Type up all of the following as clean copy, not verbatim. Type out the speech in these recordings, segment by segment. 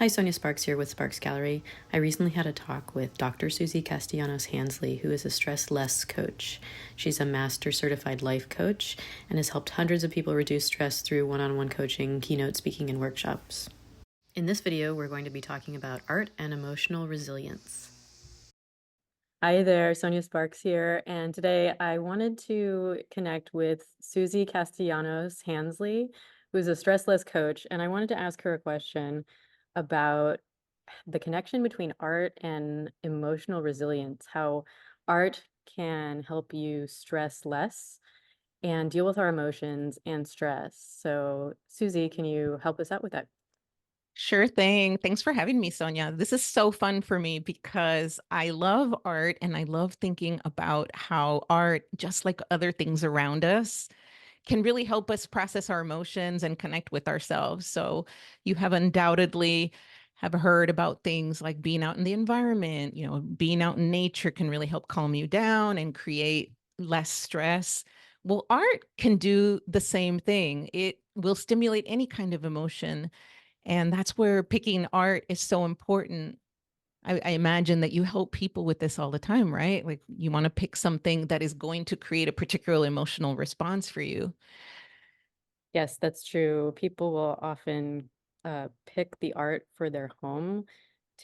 Hi, Sonya Sparks here with Sparks Gallery. I recently had a talk with Dr. Susie Castellanos Hansley, who is a stress less coach. She's a master certified life coach and has helped hundreds of people reduce stress through one-on-one coaching, keynote speaking, and workshops. In this video, we're going to be talking about art and emotional resilience. Hi there, Sonya Sparks here, and today I wanted to connect with Susie Castellanos Hansley, who's a stress less coach, and I wanted to ask her a question about the connection between art and emotional resilience, how art can help you stress less and deal with our emotions and stress. So, Susie, can you help us out with that? Sure thing. Thanks for having me, Sonia. This is so fun for me because I love art and I love thinking about how art, just like other things around us, can really help us process our emotions and connect with ourselves. So you have undoubtedly have heard about things like being out in the environment, being out in nature can really help calm you down and create less stress. Well, art can do the same thing. It will stimulate any kind of emotion, and that's where picking art is so important. I imagine that you help people with this all the time, right? Like you want to pick something that is going to create a particular emotional response for you. Yes, that's true. People will often pick the art for their home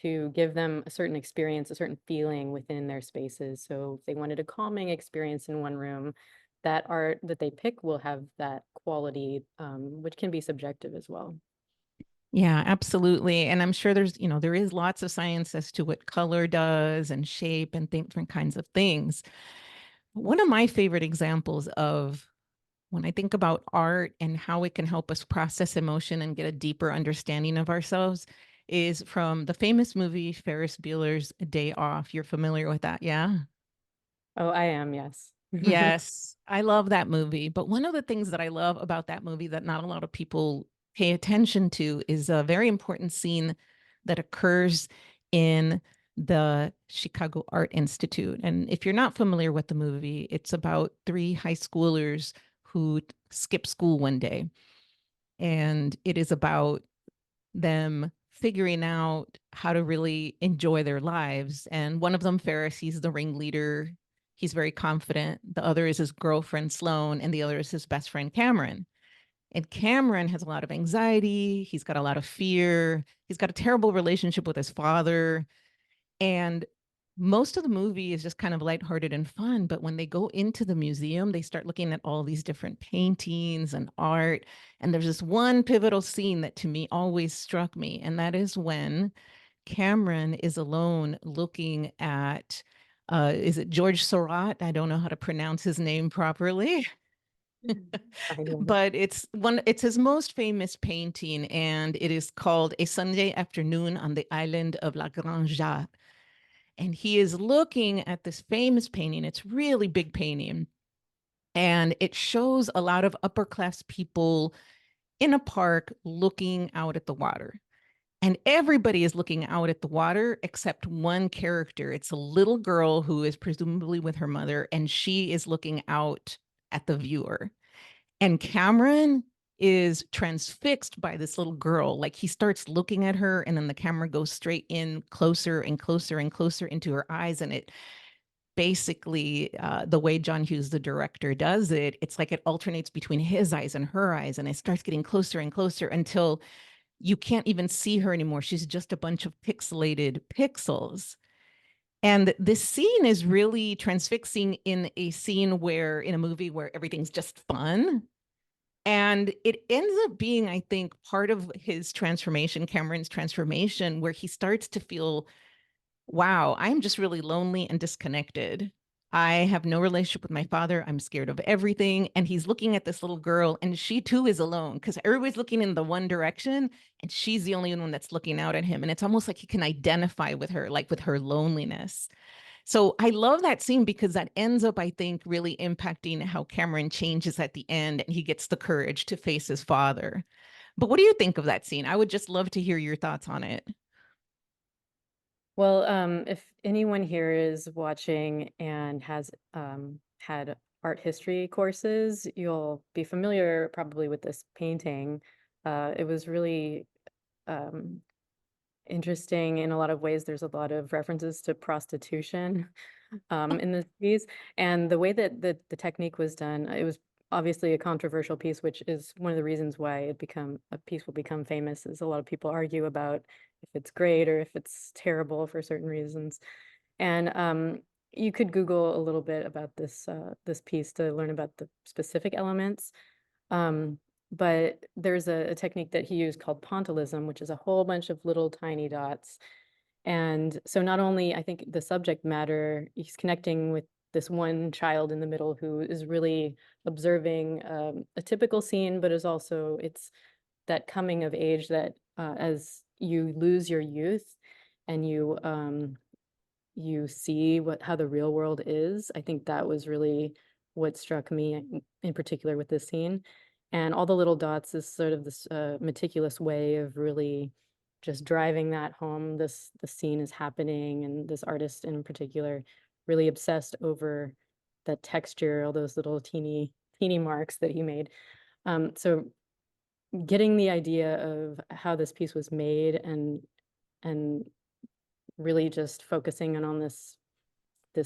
to give them a certain experience, a certain feeling within their spaces. So if they wanted a calming experience in one room, that art that they pick will have that quality, which can be subjective as well. Yeah, absolutely. And I'm sure there is lots of science as to what color does and shape and different kinds of things. One of my favorite examples of when I think about art and how it can help us process emotion and get a deeper understanding of ourselves is from the famous movie Ferris Bueller's Day Off. You're familiar with that, yeah? Oh, I am, yes. Yes, I love that movie. But one of the things that I love about that movie that not a lot of people pay attention to is a very important scene that occurs in the Chicago Art Institute. And if you're not familiar with the movie, it's about three high schoolers who skip school one day. And it is about them figuring out how to really enjoy their lives. And one of them, Ferris, he's the ringleader. He's very confident. The other is his girlfriend, Sloane, and the other is his best friend, Cameron. And Cameron has a lot of anxiety. He's got a lot of fear. He's got a terrible relationship with his father. And most of the movie is just kind of lighthearted and fun. But when they go into the museum, they start looking at all these different paintings and art. And there's this one pivotal scene that to me always struck me. And that is when Cameron is alone looking at, is it George Seurat? I don't know how to pronounce his name properly. I know. But it's his most famous painting, and it is called A Sunday Afternoon on the Island of La Grande Jatte. And he is looking at this famous painting. It's really big painting, and it shows a lot of upper class people in a park looking out at the water. And everybody is looking out at the water except one character. It's a little girl who is presumably with her mother, and she is looking out at the viewer. And Cameron is transfixed by this little girl. Like he starts looking at her, and then the camera goes straight in closer and closer and closer into her eyes. And it basically, the way John Hughes, the director, does it, it's like it alternates between his eyes and her eyes. And it starts getting closer and closer until you can't even see her anymore. She's just a bunch of pixelated pixels. And this scene is really transfixing in in a movie where everything's just fun. And it ends up being, I think, part of his transformation, Cameron's transformation, where he starts to feel, wow, I'm just really lonely and disconnected. I have no relationship with my father. I'm scared of everything. And he's looking at this little girl, and she too is alone because everybody's looking in the one direction, and she's the only one that's looking out at him. And it's almost like he can identify with her, like with her loneliness. So I love that scene because that ends up, I think, really impacting how Cameron changes at the end and he gets the courage to face his father. But what do you think of that scene? I would just love to hear your thoughts on it. Well, if anyone here is watching and has had art history courses, you'll be familiar probably with this painting. It was really um, interesting in a lot of ways. There's a lot of references to prostitution in this piece, and the way that the technique was done, it was obviously a controversial piece, which is one of the reasons why a piece will become famous. Is a lot of people argue about if it's great or if it's terrible for certain reasons, and you could Google a little bit about this piece to learn about the specific elements. Um, but there's a technique that he used called pointillism, which is a whole bunch of little tiny dots. And so not only I think the subject matter, he's connecting with this one child in the middle who is really observing a typical scene, but is also it's that coming of age that as you lose your youth and you see how the real world is. I think that was really what struck me in particular with this scene. And all the little dots is sort of this meticulous way of really just driving that home. The scene is happening, and this artist in particular really obsessed over the texture, all those little teeny marks that he made. So getting the idea of how this piece was made and really just focusing in on this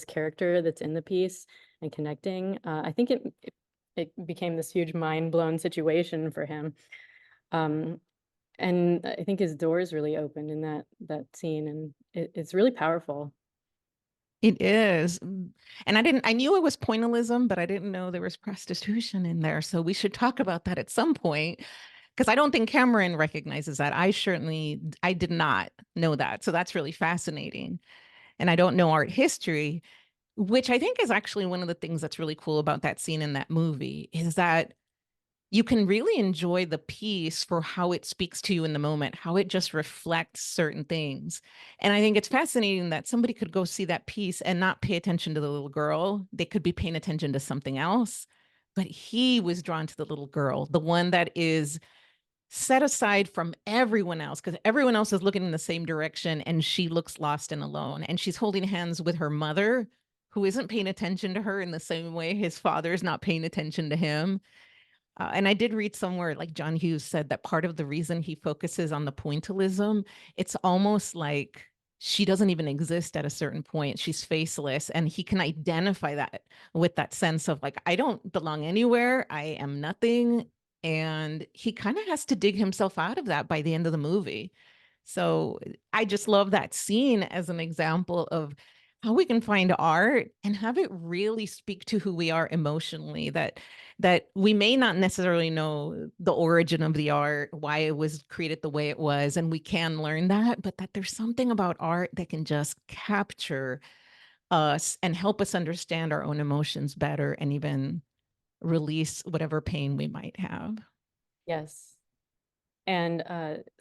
character that's in the piece and connecting. I think it became this huge mind blown situation for him, um, and I think his doors really opened in that scene, and it's really powerful. It is. And I knew it was pointillism, but I didn't know there was prostitution in there. So we should talk about that at some point because I don't think Cameron recognizes that. I did not know that. So that's really fascinating. And I don't know art history, which I think is actually one of the things that's really cool about that scene in that movie is that you can really enjoy the piece for how it speaks to you in the moment, how it just reflects certain things. And I think it's fascinating that somebody could go see that piece and not pay attention to the little girl. They could be paying attention to something else. But he was drawn to the little girl, the one that is set aside from everyone else, because everyone else is looking in the same direction and she looks lost and alone. And she's holding hands with her mother, who isn't paying attention to her in the same way his father is not paying attention to him. And I did read somewhere, like John Hughes said, that part of the reason he focuses on the pointillism, it's almost like she doesn't even exist at a certain point. She's faceless. And he can identify that with that sense of like, I don't belong anywhere. I am nothing. And he kind of has to dig himself out of that by the end of the movie. So I just love that scene as an example of how we can find art and have it really speak to who we are emotionally, that we may not necessarily know the origin of the art, why it was created the way it was, and we can learn that, but that there's something about art that can just capture us and help us understand our own emotions better and even release whatever pain we might have. Yes. And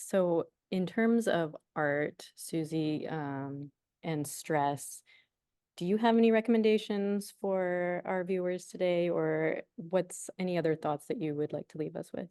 so in terms of art, Susie, and stress, do you have any recommendations for our viewers today, or what's any other thoughts that you would like to leave us with?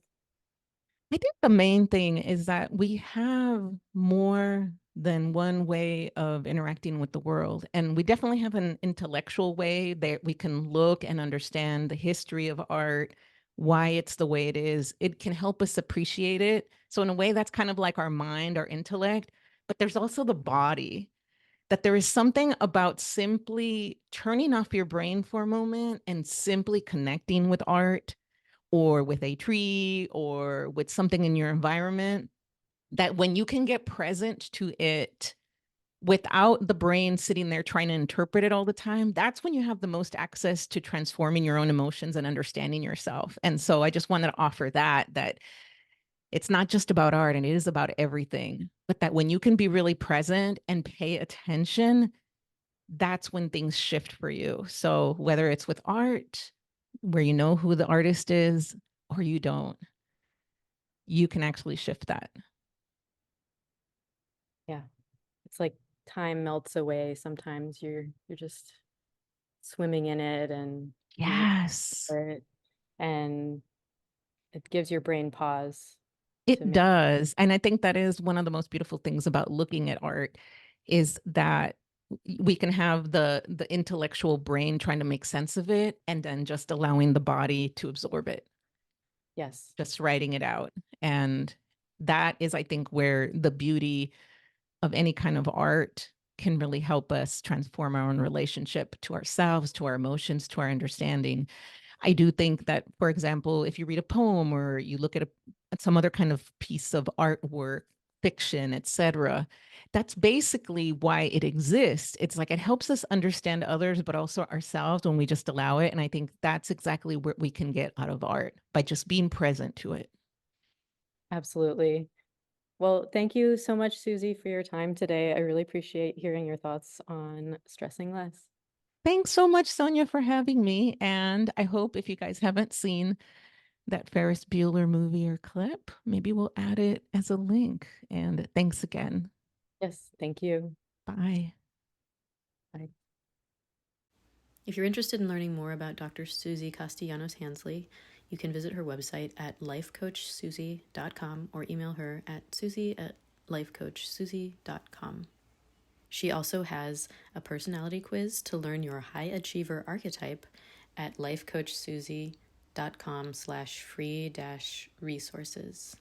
I think the main thing is that we have more than one way of interacting with the world. And we definitely have an intellectual way that we can look and understand the history of art, why it's the way it is. It can help us appreciate it. So, in a way, that's kind of like our mind, our intellect. But there's also the body, that there is something about simply turning off your brain for a moment and simply connecting with art or with a tree or with something in your environment, that when you can get present to it without the brain sitting there trying to interpret it all the time, that's when you have the most access to transforming your own emotions and understanding yourself. And so I just wanted to offer that it's not just about art and it is about everything, but that when you can be really present and pay attention, that's when things shift for you. So whether it's with art, where you know who the artist is, or you don't, you can actually shift that. Yeah, it's like time melts away. Sometimes you're just swimming in it and you're Yes, for it, and it gives your brain pause to it make. does. And I think that is one of the most beautiful things about looking at art is that we can have the intellectual brain trying to make sense of it and then just allowing the body to absorb it, Yes. just writing it out. And that is, I think, where the beauty of any kind of art can really help us transform our own relationship to ourselves, to our emotions, to our understanding. I do think that, for example, if you read a poem or you look at some other kind of piece of artwork, fiction, etc., that's basically why it exists. It's like it helps us understand others, but also ourselves when we just allow it. And I think that's exactly what we can get out of art by just being present to it. Absolutely. Well, thank you so much, Susie, for your time today. I really appreciate hearing your thoughts on stressing less. Thanks so much, Sonya, for having me. And I hope if you guys haven't seen that Ferris Bueller movie or clip, maybe we'll add it as a link. And thanks again. Yes, thank you. Bye. Bye. If you're interested in learning more about Dr. Susie Castellanos Hansley, you can visit her website at lifecoachsusie.com or email her at susie@lifecoachsusie.com. She also has a personality quiz to learn your high achiever archetype at lifecoachsusie.com/free-resources.